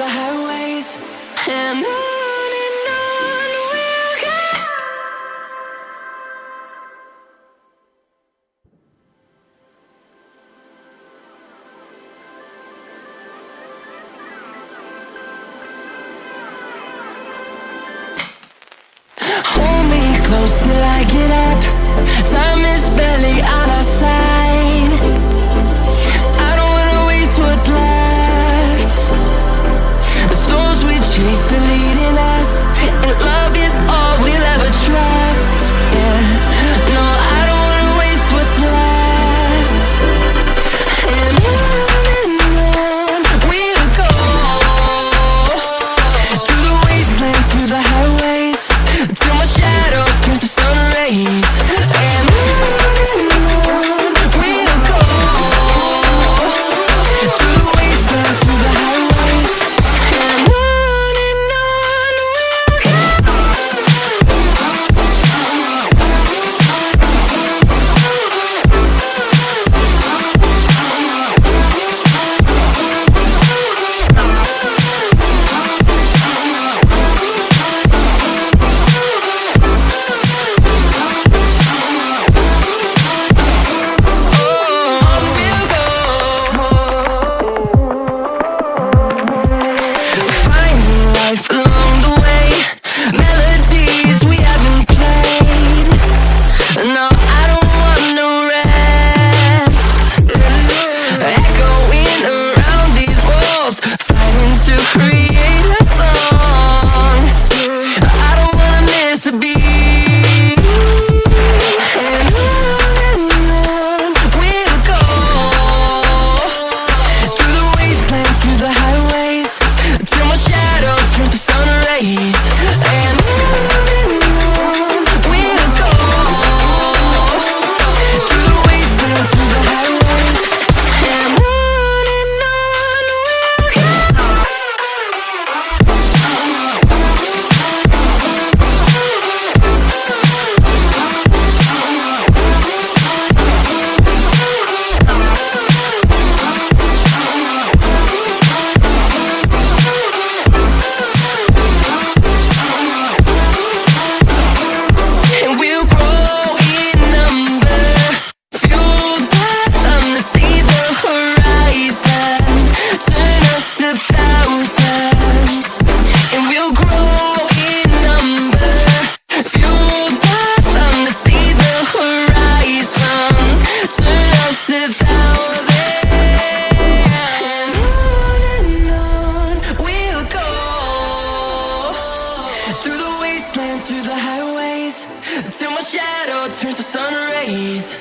the highways, and on we'll go. Hold me close till I get up. Time is barely on our side. I don't wanna waste what's left. The storms we chase are leading us, and love is all we'll ever trust. Yeah, no, I don't wanna waste what's left. And on we'll go, through the wastelands, through the highways, till my shadow turns to sun rays. And on we'll go, through the wastelands, through the highways, and on we'll go. Finding life along the way, melodies we haven't played. No, I don't want no rest. Echoing around these walls, fighting to create a song. I don't wanna miss a beat. And on we'll go, through the wastelands, through the highways, till my shadow turns to sun rays. And on we'll go, through the wastelands, through the highways, and on we'll go. And we'll grow in number, fueled by them to see the horizon, turn us to thousands. And we'll grow in number, fueled by them to see the horizon, turn us to thousands. And on we'll go, through the wastelands, through the highways, till my shadow turns to sun rays.